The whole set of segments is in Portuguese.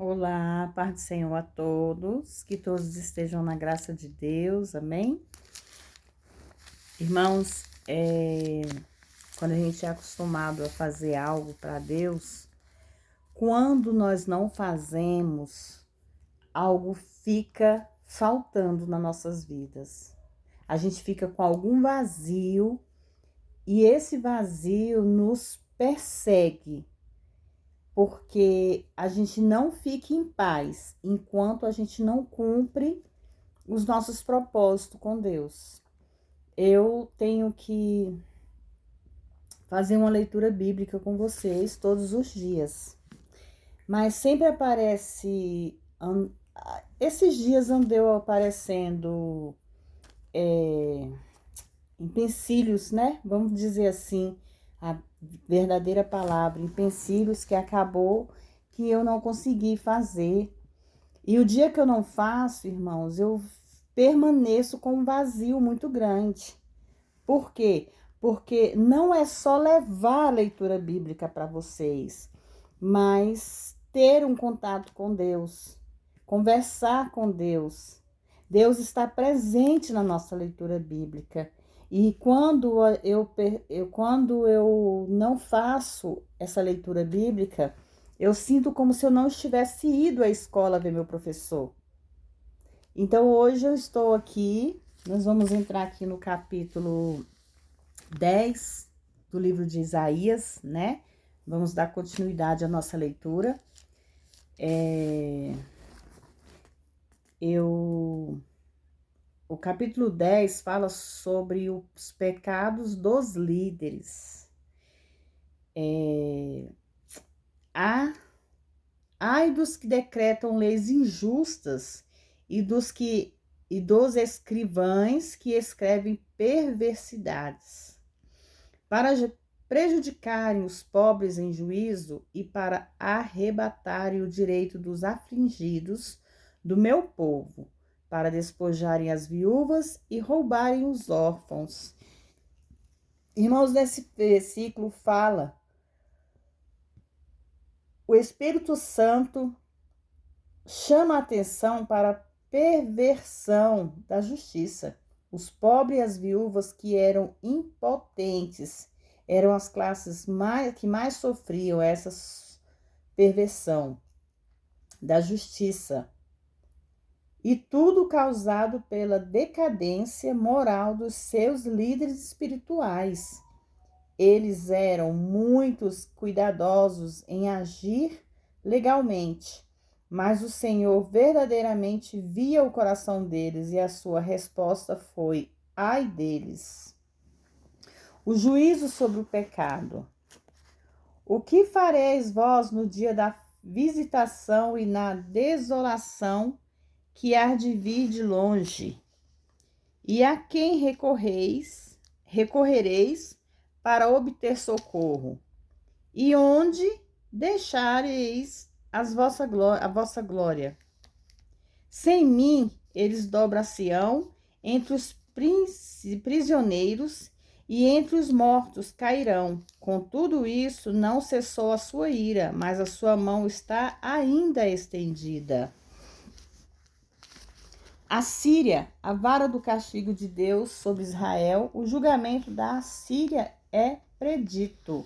Olá, paz do Senhor a todos, que todos estejam na graça de Deus, amém? Irmãos, quando a gente é acostumado a fazer algo para Deus, quando nós não fazemos, algo fica faltando nas nossas vidas. A gente fica com algum vazio e esse vazio nos persegue, porque a gente não fica em paz enquanto a gente não cumpre os nossos propósitos com Deus. Eu tenho que fazer uma leitura bíblica com vocês todos os dias, mas sempre aparece, esses dias andou aparecendo empecilhos, né? Vamos dizer assim, a verdadeira palavra, empecilhos que acabou que eu não consegui fazer. E o dia que eu não faço, irmãos, eu permaneço com um vazio muito grande. Por quê? Porque não é só levar a leitura bíblica para vocês, mas ter um contato com Deus, conversar com Deus. Deus está presente na nossa leitura bíblica. E quando eu não faço essa leitura bíblica, eu sinto como se eu não estivesse ido à escola ver meu professor. Então hoje eu estou aqui, nós vamos entrar aqui no capítulo 10 do livro de Isaías, né? Vamos dar continuidade à nossa leitura. O capítulo 10 fala sobre os pecados dos líderes. Ai dos que decretam leis injustas e dos escrivães que escrevem perversidades, para prejudicarem os pobres em juízo e para arrebatarem o direito dos afligidos do meu povo, para despojarem as viúvas e roubarem os órfãos. Irmãos, nesse versículo fala: o Espírito Santo chama a atenção para a perversão da justiça. Os pobres e as viúvas que eram impotentes eram as classes que mais sofriam essa perversão da justiça. E tudo causado pela decadência moral dos seus líderes espirituais. Eles eram muitos cuidadosos em agir legalmente, mas o Senhor verdadeiramente via o coração deles e a sua resposta foi: ai deles. O juízo sobre o pecado. O que fareis vós no dia da visitação e na desolação que há de vir de longe? E a quem recorrereis para obter socorro? E onde deixareis a vossa glória? Sem mim, eles dobrar-se-ão entre os prisioneiros e entre os mortos cairão. Com tudo isso, não cessou a sua ira, mas a sua mão está ainda estendida. A Síria, a vara do castigo de Deus sobre Israel, o julgamento da Síria é predito.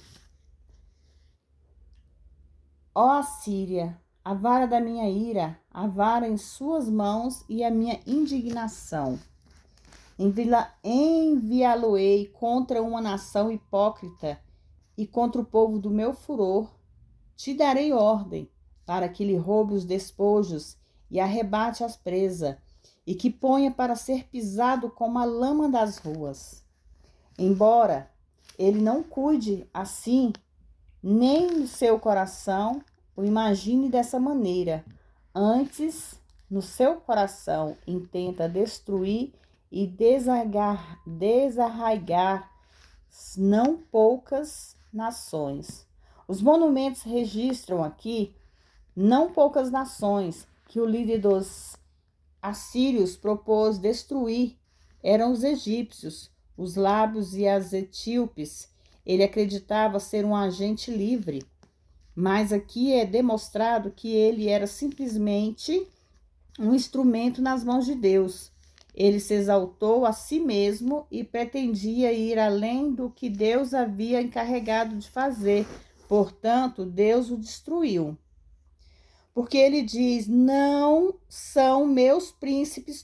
Ó Síria, a vara da minha ira, a vara em suas mãos e a minha indignação. Enviá-lo-ei contra uma nação hipócrita e contra o povo do meu furor. Te darei ordem para que lhe roube os despojos e arrebate as presas, e que ponha para ser pisado como a lama das ruas. Embora ele não cuide assim, nem no seu coração o imagine dessa maneira. Antes, no seu coração, intenta destruir e desarraigar não poucas nações. Os monumentos registram aqui não poucas nações que o líder dos assírios propôs destruir. Eram os egípcios, os lábios e as etíopes. Ele acreditava ser um agente livre. Mas aqui é demonstrado que ele era simplesmente um instrumento nas mãos de Deus. Ele se exaltou a si mesmo e pretendia ir além do que Deus havia encarregado de fazer. Portanto, Deus o destruiu. Porque ele diz: não são meus príncipes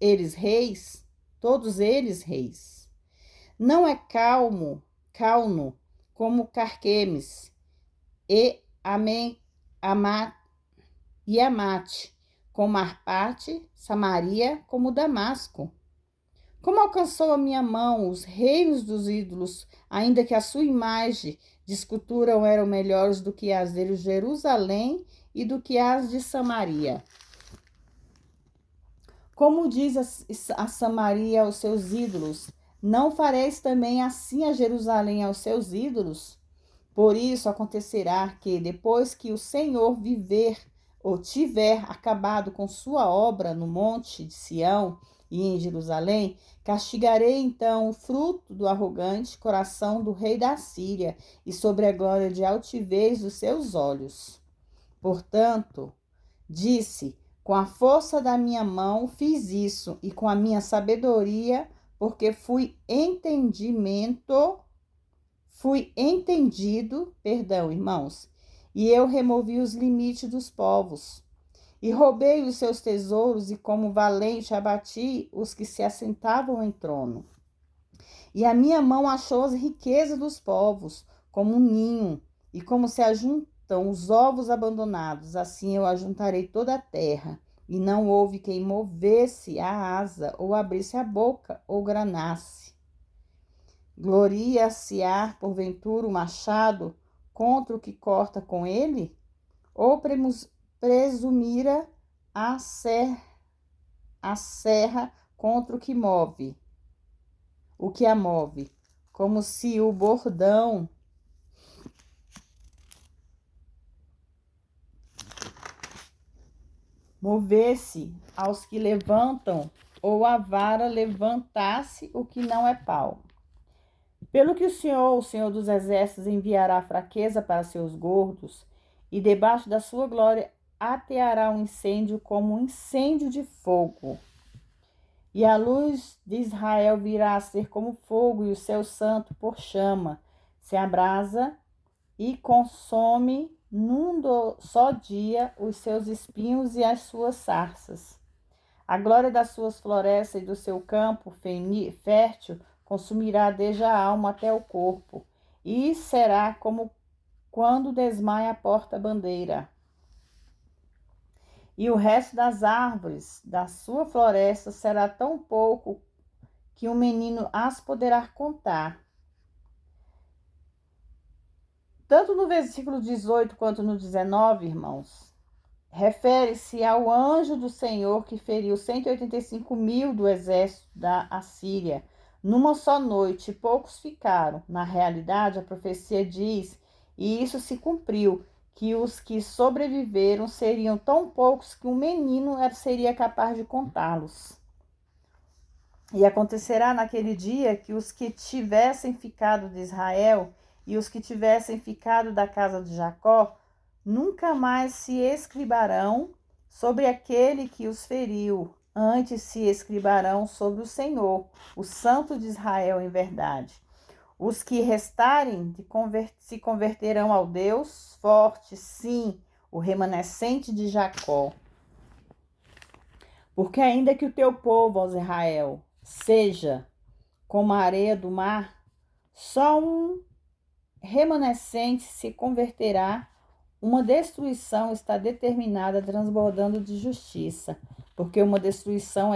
eles reis, todos eles reis. Não é Cauno, como Carquemes, e Amate, como Arpate, Samaria, como Damasco. Como alcançou a minha mão os reinos dos ídolos, ainda que a sua imagem de escultura eram melhores do que as de Jerusalém e do que as de Samaria. Como diz a Samaria aos seus ídolos, não fareis também assim a Jerusalém aos seus ídolos? Por isso acontecerá que, depois que o Senhor viver ou tiver acabado com sua obra no monte de Sião e em Jerusalém, castigarei então o fruto do arrogante coração do rei da Síria e sobre a glória de altivez dos seus olhos. Portanto, disse: com a força da minha mão fiz isso, e com a minha sabedoria, porque fui entendido, irmãos, e eu removi os limites dos povos, e roubei os seus tesouros, e como valente abati os que se assentavam em trono. E a minha mão achou as riquezas dos povos, como um ninho, e como se ajuntam os ovos abandonados, assim eu ajuntarei toda a terra. E não houve quem movesse a asa, ou abrisse a boca, ou granasse. Gloria-se-á, porventura, o machado contra o que corta com ele? Ou presumira a serra contra o que a move, como se o bordão movesse aos que levantam, ou a vara levantasse o que não é pau. Pelo que o Senhor dos Exércitos, enviará fraqueza para seus gordos, e debaixo da sua glória ateará um incêndio como um incêndio de fogo. E a luz de Israel virá a ser como fogo, e o céu santo por chama, se abrasa e consome num só dia os seus espinhos e as suas sarças. A glória das suas florestas e do seu campo fértil consumirá desde a alma até o corpo, e será como quando desmaia a porta-bandeira. E o resto das árvores da sua floresta será tão pouco que um menino as poderá contar. Tanto no versículo 18 quanto no 19, irmãos, refere-se ao anjo do Senhor que feriu 185.000 do exército da Assíria numa só noite, e poucos ficaram. Na realidade, a profecia diz, e isso se cumpriu, que os que sobreviveram seriam tão poucos que um menino seria capaz de contá-los. E acontecerá naquele dia que os que tivessem ficado de Israel e os que tivessem ficado da casa de Jacó nunca mais se escribarão sobre aquele que os feriu, antes se escribarão sobre o Senhor, o Santo de Israel em verdade. Os que restarem se converterão ao Deus forte, sim, o remanescente de Jacó. Porque ainda que o teu povo, ó Israel, seja como a areia do mar, só um remanescente se converterá. Uma destruição está determinada, transbordando de justiça, porque uma destruição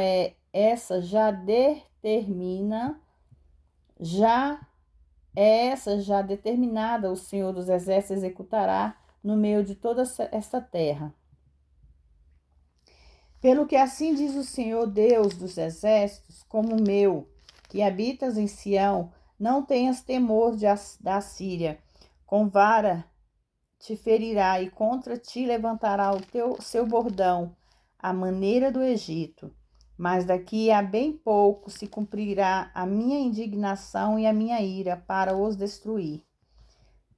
já determinada, o Senhor dos Exércitos executará no meio de toda esta terra. Pelo que assim diz o Senhor Deus dos Exércitos, como meu, que habitas em Sião, não tenhas temor da Síria, com vara te ferirá e contra ti levantará seu bordão, à maneira do Egito. Mas daqui a bem pouco se cumprirá a minha indignação e a minha ira para os destruir.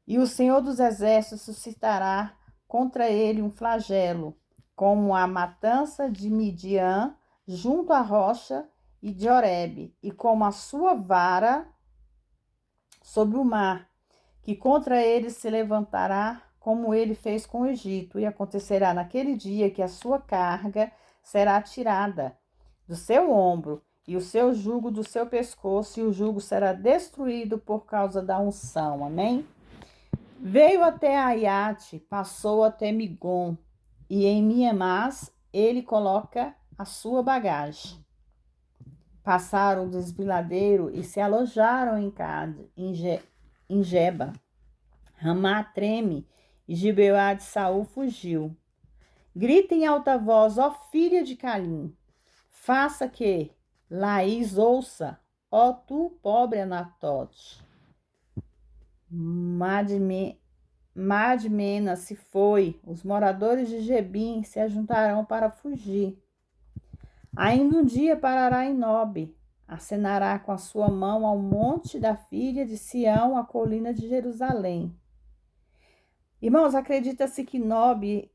E o Senhor dos Exércitos suscitará contra ele um flagelo, como a matança de Midian junto à rocha e de Horebe, e como a sua vara sobre o mar, que contra ele se levantará, como ele fez com o Egito. E acontecerá naquele dia que a sua carga será tirada do seu ombro, e o seu jugo do seu pescoço, e o jugo será destruído por causa da unção. Amém? Veio até Aiate, passou até Migon, e em Miemás ele coloca a sua bagagem. Passaram o desfiladeiro e se alojaram em Cade, em Geba. Ramá treme e Gibeá de Saul fugiu. Grita em alta voz, ó filha de Calim, faça que Laís ouça, ó tu pobre Anatote. Madmena se foi, os moradores de Gebim se ajuntarão para fugir. Ainda um dia parará em Nobe, acenará com a sua mão ao monte da filha de Sião, a colina de Jerusalém. Irmãos, acredita-se que Nobe,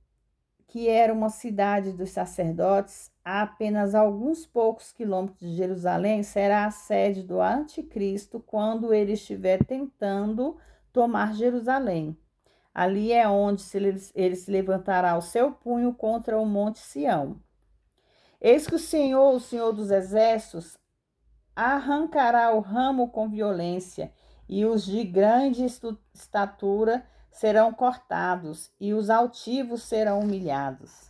que era uma cidade dos sacerdotes, a apenas alguns poucos quilômetros de Jerusalém, será a sede do anticristo quando ele estiver tentando tomar Jerusalém. Ali é onde ele se levantará o seu punho contra o monte Sião. Eis que o Senhor dos Exércitos, arrancará o ramo com violência, e os de grande estatura serão cortados, e os altivos serão humilhados.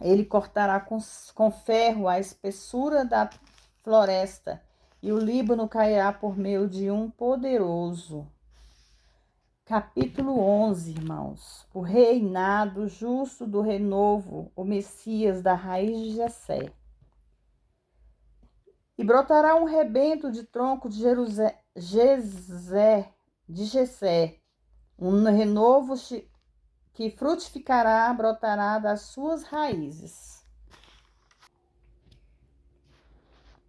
Ele cortará com ferro a espessura da floresta, e o Líbano cairá por meio de um poderoso. Capítulo 11, irmãos. O reinado justo do renovo, o Messias da raiz de Jessé. E brotará um rebento de tronco de Jessé, um renovo que frutificará, brotará das suas raízes.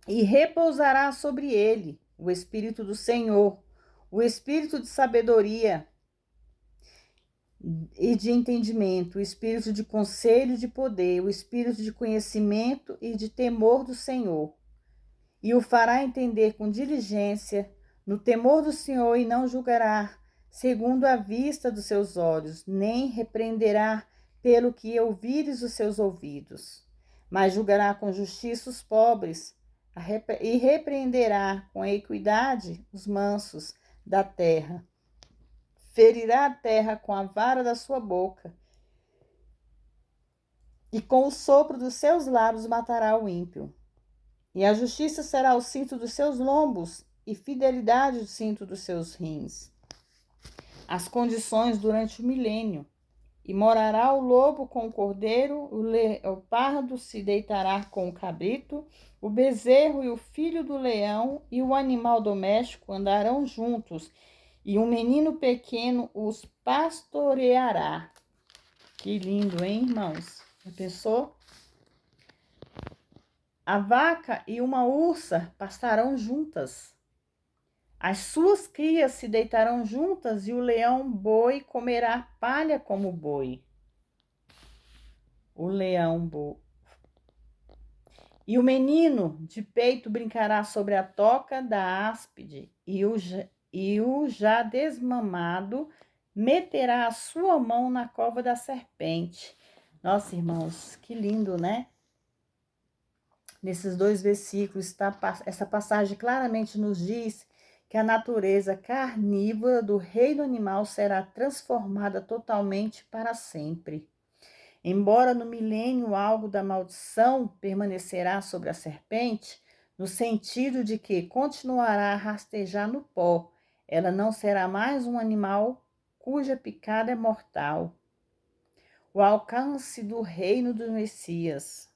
E repousará sobre ele o Espírito do Senhor, o Espírito de sabedoria e de entendimento, o Espírito de conselho e de poder, o Espírito de conhecimento e de temor do Senhor. E o fará entender com diligência no temor do Senhor, e não julgará segundo a vista dos seus olhos, nem repreenderá pelo que ouvires os seus ouvidos, mas julgará com justiça os pobres, e repreenderá com equidade os mansos da terra. Ferirá a terra com a vara da sua boca, e com o sopro dos seus lábios matará o ímpio. E a justiça será o cinto dos seus lombos, e fidelidade o cinto dos seus rins. As condições durante o milênio. E morará o lobo com o cordeiro, o leopardo se deitará com o cabrito, o bezerro e o filho do leão e o animal doméstico andarão juntos, e um menino pequeno os pastoreará. Que lindo, hein, irmãos? Já pensou? A vaca e uma ursa pastarão juntas. As suas crias se deitarão juntas, e o leão boi comerá palha como boi. O leão boi. E o menino de peito brincará sobre a toca da áspide, e o já desmamado meterá a sua mão na cova da serpente. Nossa, irmãos, que lindo, né? Nesses dois versículos, essa passagem claramente nos diz que a natureza carnívora do reino animal será transformada totalmente para sempre. Embora no milênio algo da maldição permanecerá sobre a serpente, no sentido de que continuará a rastejar no pó, ela não será mais um animal cuja picada é mortal. O alcance do reino do Messias,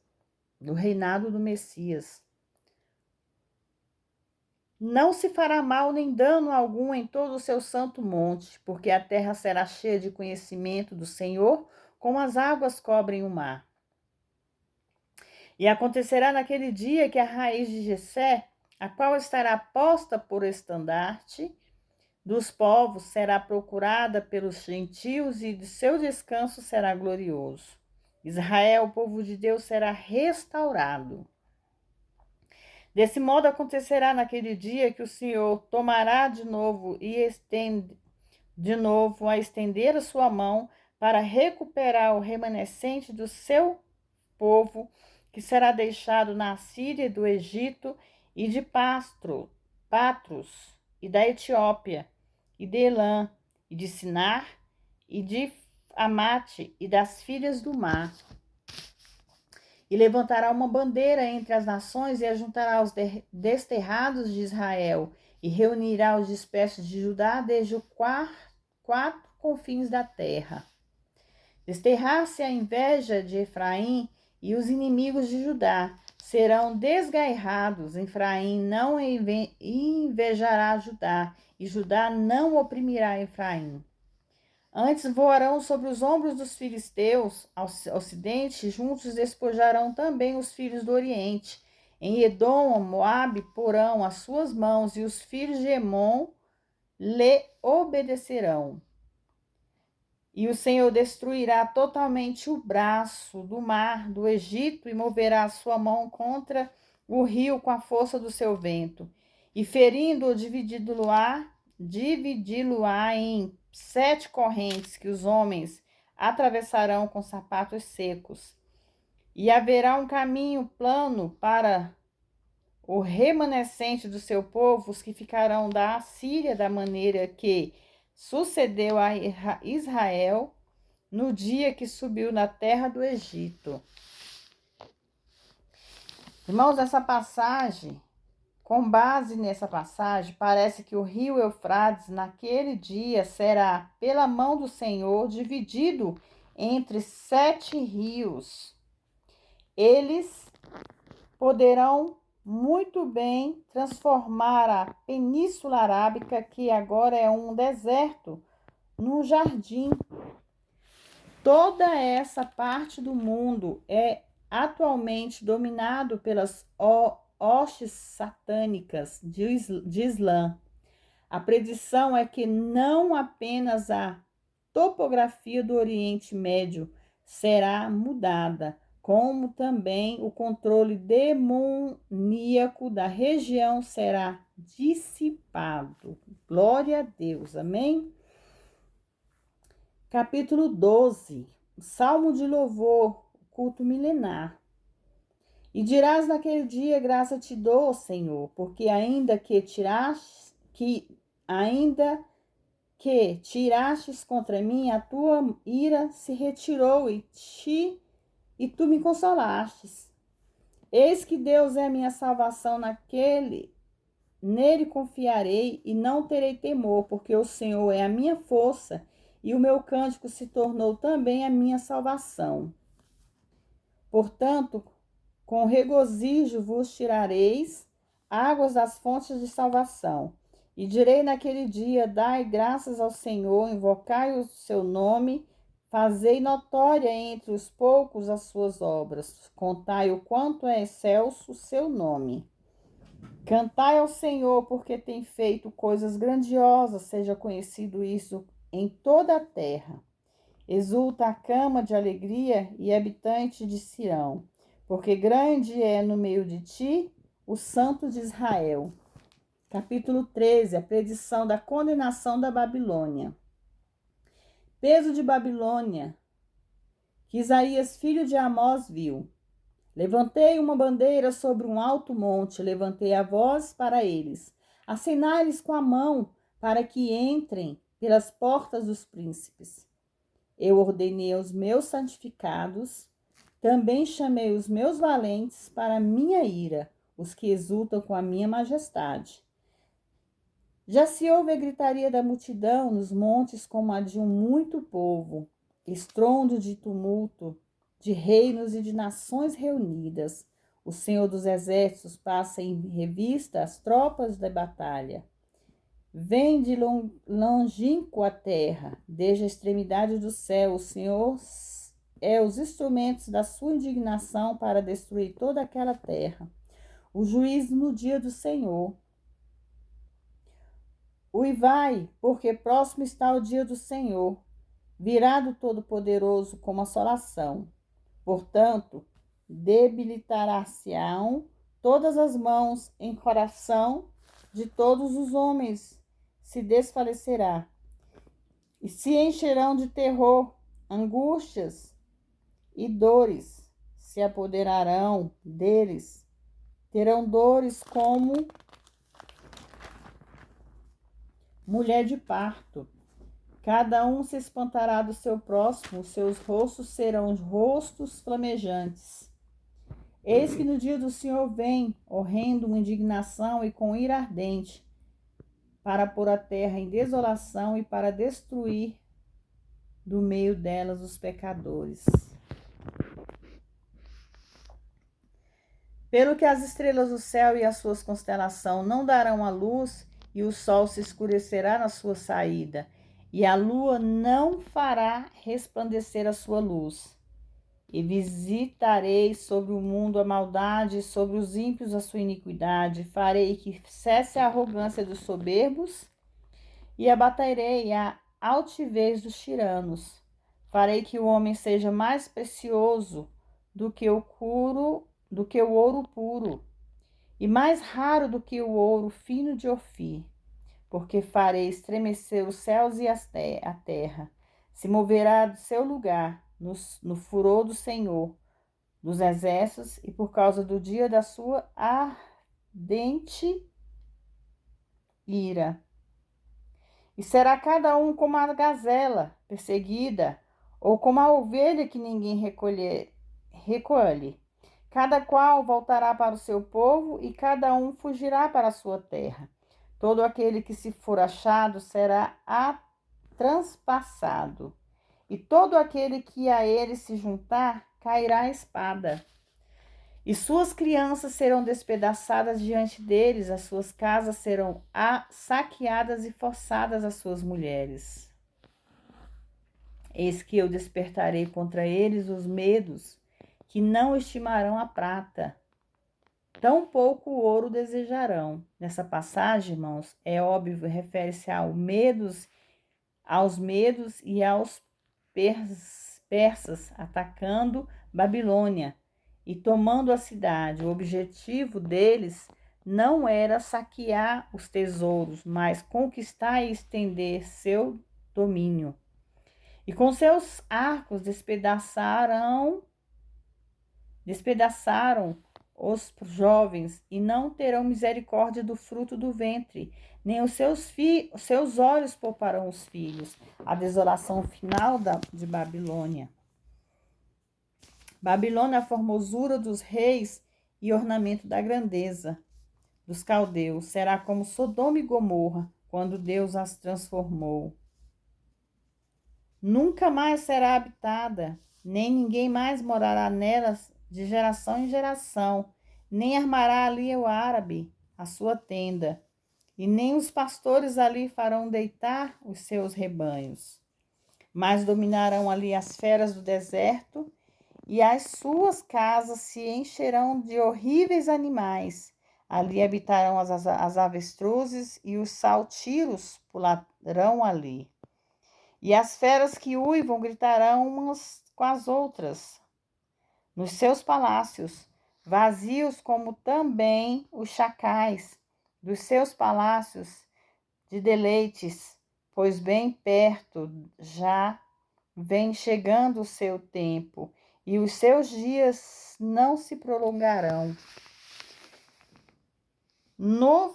do reinado do Messias. Não se fará mal nem dano algum em todo o seu santo monte, porque a terra será cheia de conhecimento do Senhor, como as águas cobrem o mar. E acontecerá naquele dia que a raiz de Jessé, a qual estará posta por estandarte, dos povos será procurada pelos gentios e de seu descanso será glorioso. Israel, o povo de Deus, será restaurado. Desse modo acontecerá naquele dia que o Senhor tomará de novo a estender a sua mão para recuperar o remanescente do seu povo, que será deixado na Síria, do Egito e de Patros, e da Etiópia, e de Elã, e de Sinar, e de Amate, e das filhas do mar. E levantará uma bandeira entre as nações, e ajuntará os desterrados de Israel, e reunirá os dispersos de Judá desde os quatro confins da terra. Desterrar-se a inveja de Efraim, e os inimigos de Judá serão desgairrados. Efraim não invejará Judá, e Judá não oprimirá Efraim. Antes voarão sobre os ombros dos filisteus ao ocidente, juntos despojarão também os filhos do oriente. Em Edom, Moabe, porão as suas mãos, e os filhos de Emon lhe obedecerão. E o Senhor destruirá totalmente o braço do mar do Egito, e moverá a sua mão contra o rio com a força do seu vento. E ferindo-o, dividi-lo-á em 7 correntes, que os homens atravessarão com sapatos secos. E haverá um caminho plano para o remanescente do seu povo, os que ficarão da Assíria, da maneira que sucedeu a Israel no dia que subiu na terra do Egito. Irmãos, essa passagem, com base nessa passagem, parece que o rio Eufrates naquele dia será, pela mão do Senhor, dividido entre 7 rios. Eles poderão muito bem transformar a Península Arábica, que agora é um deserto, num jardim. Toda essa parte do mundo é atualmente dominado pelas hostes satânicas de Islã. A predição é que não apenas a topografia do Oriente Médio será mudada, como também o controle demoníaco da região será dissipado. Glória a Deus, amém? Capítulo 12, Salmo de Louvor, culto milenar. E dirás naquele dia: graça te dou, Senhor, porque ainda que tirastes contra mim, a tua ira se retirou e tu me consolastes. Eis que Deus é minha salvação, nele confiarei e não terei temor, porque o Senhor é a minha força e o meu cântico se tornou também a minha salvação. Portanto, com regozijo vos tirareis águas das fontes de salvação. E direi naquele dia: dai graças ao Senhor, invocai o seu nome, fazei notória entre os poucos as suas obras, contai o quanto é excelso o seu nome. Cantai ao Senhor, porque tem feito coisas grandiosas, seja conhecido isso em toda a terra. Exulta a cama de alegria e habitante de Sião, porque grande é no meio de ti o Santo de Israel. Capítulo 13, a predição da condenação da Babilônia. Peso de Babilônia, que Isaías, filho de Amós, viu. Levantei uma bandeira sobre um alto monte, levantei a voz para eles. Acenai-lhes com a mão, para que entrem pelas portas dos príncipes. Eu ordenei aos meus santificados, também chamei os meus valentes para a minha ira, os que exultam com a minha majestade. Já se ouve a gritaria da multidão nos montes como a de um muito povo, estrondo de tumulto, de reinos e de nações reunidas. O Senhor dos Exércitos passa em revista as tropas da batalha. Vem de longínquo a terra, desde a extremidade do céu. O Senhor é os instrumentos da sua indignação para destruir toda aquela terra. O juízo no dia do Senhor. Uivai, porque próximo está o dia do Senhor, virá do Todo-Poderoso como assolação. Portanto, debilitará-se-ão todas as mãos em coração de todos os homens, se desfalecerá, e se encherão de terror, angústias e dores se apoderarão deles. Terão dores como mulher de parto. Cada um se espantará do seu próximo, seus rostos serão rostos flamejantes. Eis que no dia do Senhor vem, horrendo uma indignação e com ira ardente, para pôr a terra em desolação e para destruir do meio delas os pecadores. Pelo que as estrelas do céu e as suas constelações não darão a luz, e o sol se escurecerá na sua saída, e a lua não fará resplandecer a sua luz. E visitarei sobre o mundo a maldade, sobre os ímpios a sua iniquidade. Farei que cesse a arrogância dos soberbos e abaterei a altivez dos tiranos. Farei que o homem seja mais precioso do que o ouro puro, e mais raro do que o ouro fino de Ofir. Porque farei estremecer os céus e a terra. Se moverá do seu lugar no furor do Senhor dos exércitos, e por causa do dia da sua ardente ira. E será cada um como a gazela perseguida, ou como a ovelha que ninguém recolhe. Cada qual voltará para o seu povo, e cada um fugirá para a sua terra. Todo aquele que se for achado será transpassado, e todo aquele que a ele se juntar cairá a espada. E suas crianças serão despedaçadas diante deles, as suas casas serão saqueadas e forçadas as suas mulheres. Eis que eu despertarei contra eles os medos, que não estimarão a prata, tão pouco o ouro desejarão. Nessa passagem, irmãos, é óbvio, refere-se aos medos e aos persas atacando Babilônia e tomando a cidade. O objetivo deles não era saquear os tesouros, mas conquistar e estender seu domínio. E com seus arcos despedaçaram os jovens, e não terão misericórdia do fruto do ventre, nem os seus olhos pouparão os filhos. A desolação final de Babilônia. Babilônia é a formosura dos reis e ornamento da grandeza dos caldeus. Será como Sodoma e Gomorra, quando Deus as transformou. Nunca mais será habitada, nem ninguém mais morará nelas de geração em geração, nem armará ali o árabe a sua tenda, e nem os pastores ali farão deitar os seus rebanhos. Mas dominarão ali as feras do deserto, e as suas casas se encherão de horríveis animais. Ali habitarão as avestruzes, e os saltiros pularão ali. E as feras que uivam gritarão umas com as outras nos seus palácios, vazios como também os chacais dos seus palácios de deleites, pois bem perto já vem chegando o seu tempo, e os seus dias não se prolongarão. No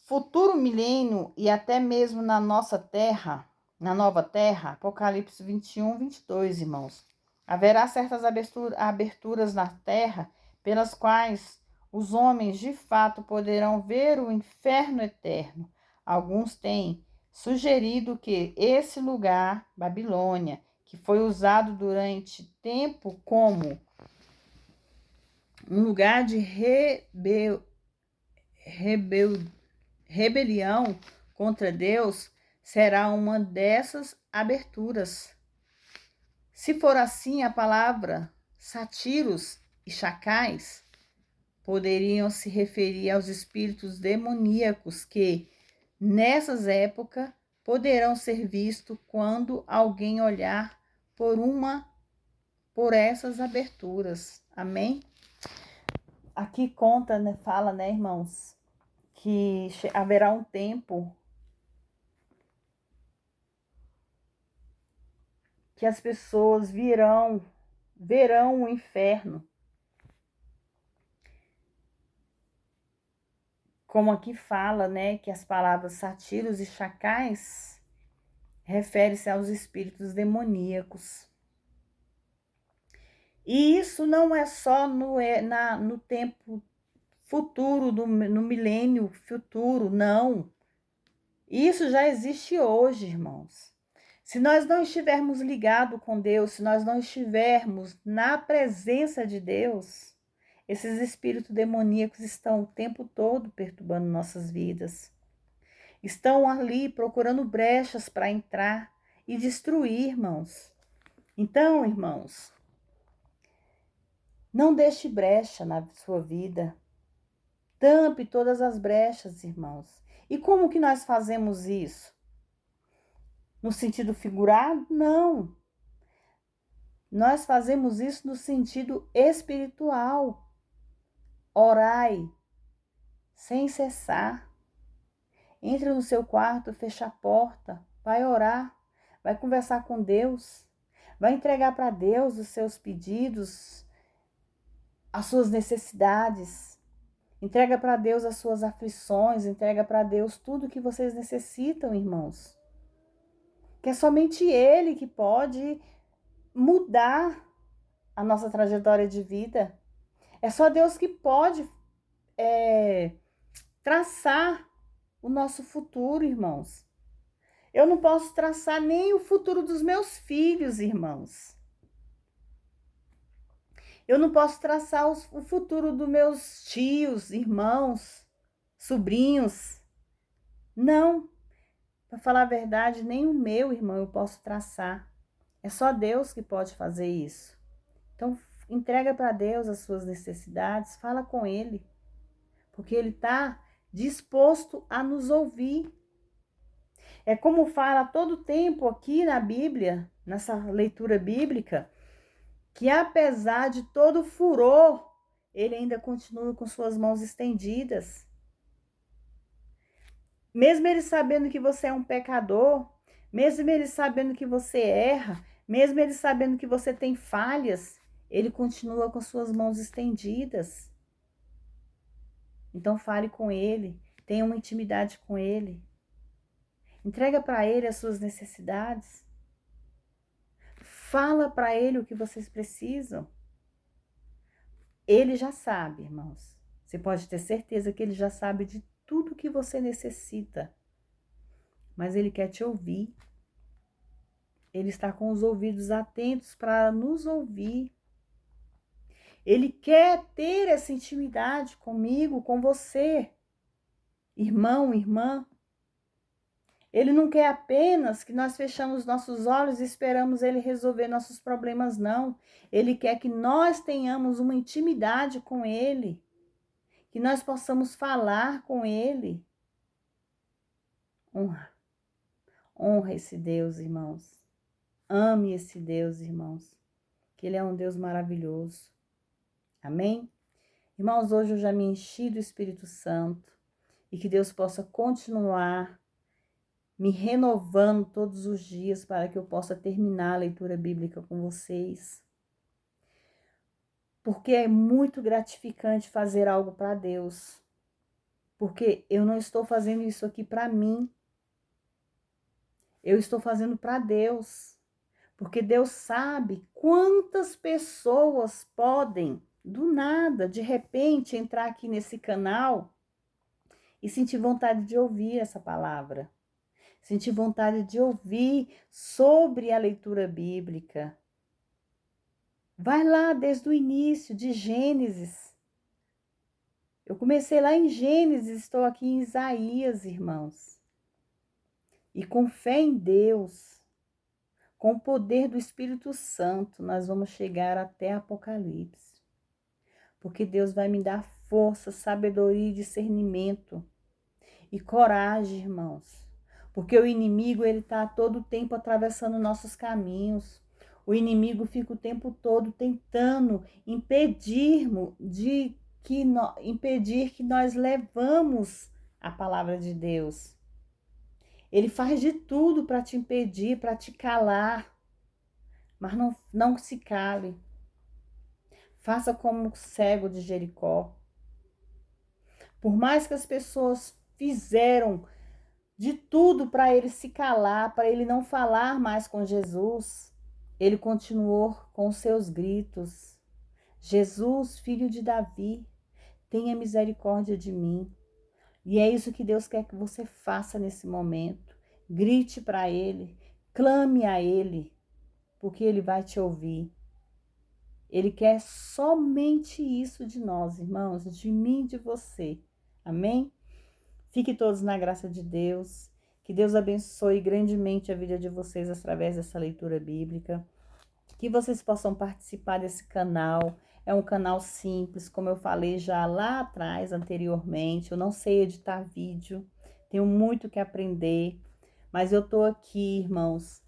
futuro milênio e até mesmo na nossa terra, na nova terra, Apocalipse 21, 22, irmãos, haverá certas aberturas na terra pelas quais os homens de fato poderão ver o inferno eterno. Alguns têm sugerido que esse lugar, Babilônia, que foi usado durante tempo como um lugar de rebelião contra Deus, será uma dessas aberturas. Se for assim, a palavra sátiros e chacais poderiam se referir aos espíritos demoníacos que, nessas épocas poderão ser vistos quando alguém olhar por essas aberturas. Amém? Aqui conta, né, fala, né, irmãos, que haverá um tempo que as pessoas verão o inferno. Como aqui fala, né, que as palavras sátiros e chacais refere-se aos espíritos demoníacos. E isso não é só no tempo futuro, no milênio futuro, não. Isso já existe hoje, irmãos. Se nós não estivermos ligados com Deus, se nós não estivermos na presença de Deus, esses espíritos demoníacos estão o tempo todo perturbando nossas vidas. Estão ali procurando brechas para entrar e destruir, irmãos. Então, irmãos, não deixe brecha na sua vida. Tampe todas as brechas, irmãos. E como que nós fazemos isso? No sentido figurado? Não. Nós fazemos isso no sentido espiritual. Orai sem cessar. Entre no seu quarto, fecha a porta, vai orar, vai conversar com Deus, vai entregar para Deus os seus pedidos, as suas necessidades. Entrega para Deus as suas aflições, entrega para Deus tudo que vocês necessitam, irmãos. Que é somente Ele que pode mudar a nossa trajetória de vida. É só Deus que pode traçar o nosso futuro, irmãos. Eu não posso traçar nem o futuro dos meus filhos, irmãos. Eu não posso traçar o futuro dos meus tios, irmãos, sobrinhos. Não. Para falar a verdade, nem o meu irmão eu posso traçar. É só Deus que pode fazer isso. Então, entrega para Deus as suas necessidades, fala com Ele, porque Ele está disposto a nos ouvir. É como fala todo tempo aqui na Bíblia, nessa leitura bíblica, que apesar de todo furor, Ele ainda continua com suas mãos estendidas. Mesmo Ele sabendo que você é um pecador, mesmo Ele sabendo que você erra, mesmo Ele sabendo que você tem falhas, Ele continua com suas mãos estendidas. Então fale com Ele, tenha uma intimidade com Ele. Entrega para Ele as suas necessidades. Fala para Ele o que vocês precisam. Ele já sabe, irmãos. Você pode ter certeza que Ele já sabe de tudo que você necessita. Mas Ele quer te ouvir. Ele está com os ouvidos atentos para nos ouvir. Ele quer ter essa intimidade comigo, com você, irmão, irmã. Ele não quer apenas que nós fechamos nossos olhos e esperamos Ele resolver nossos problemas, não. Ele quer que nós tenhamos uma intimidade com Ele, que nós possamos falar com Ele. Honra esse Deus, irmãos. Ame esse Deus, irmãos, que Ele é um Deus maravilhoso. Amém? Irmãos, hoje eu já me enchi do Espírito Santo e que Deus possa continuar me renovando todos os dias para que eu possa terminar a leitura bíblica com vocês. Porque é muito gratificante fazer algo para Deus. Porque eu não estou fazendo isso aqui para mim. Eu estou fazendo para Deus. Porque Deus sabe quantas pessoas podem, do nada, de repente, entrar aqui nesse canal e sentir vontade de ouvir essa palavra. Sentir vontade de ouvir sobre a leitura bíblica. Vai lá desde o início, de Gênesis. Eu comecei lá em Gênesis, estou aqui em Isaías, irmãos. E com fé em Deus, com o poder do Espírito Santo, nós vamos chegar até Apocalipse. Porque Deus vai me dar força, sabedoria e discernimento. E coragem, irmãos, porque o inimigo, ele está todo o tempo atravessando nossos caminhos. O inimigo fica o tempo todo tentando impedir que nós levamos a palavra de Deus. Ele faz de tudo para te impedir, para te calar, mas não se cale. Faça como o cego de Jericó. Por mais que as pessoas fizeram de tudo para ele se calar, para ele não falar mais com Jesus, ele continuou com seus gritos: Jesus, filho de Davi, tenha misericórdia de mim. E é isso que Deus quer que você faça nesse momento. Grite para ele, clame a ele, porque ele vai te ouvir. Ele quer somente isso de nós, irmãos, de mim e de você. Amém? Fiquem todos na graça de Deus. Que Deus abençoe grandemente a vida de vocês através dessa leitura bíblica. Que vocês possam participar desse canal. É um canal simples, como eu falei já lá atrás, anteriormente. Eu não sei editar vídeo, tenho muito que aprender. Mas eu tô aqui, irmãos,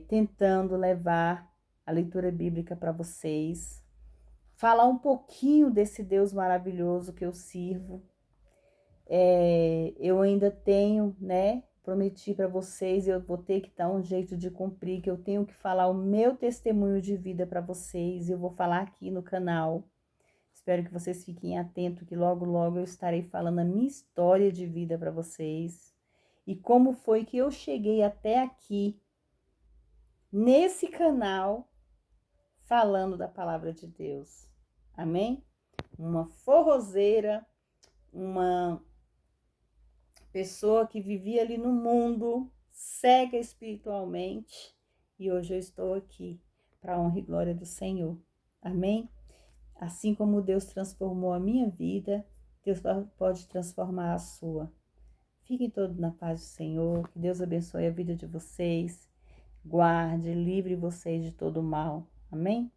tentando levar a leitura bíblica para vocês. Falar um pouquinho desse Deus maravilhoso que eu sirvo. Eu ainda tenho, né? Prometi para vocês, eu vou ter que dar um jeito de cumprir, que eu tenho que falar o meu testemunho de vida para vocês. Eu vou falar aqui no canal. Espero que vocês fiquem atentos, que logo, logo eu estarei falando a minha história de vida para vocês. E como foi que eu cheguei até aqui, nesse canal, falando da palavra de Deus. Amém? Uma forrozeira, uma pessoa que vivia ali no mundo, cega espiritualmente, e hoje eu estou aqui para a honra e glória do Senhor. Amém? Assim como Deus transformou a minha vida, Deus pode transformar a sua. Fiquem todos na paz do Senhor, que Deus abençoe a vida de vocês, guarde, livre vocês de todo mal. Amém?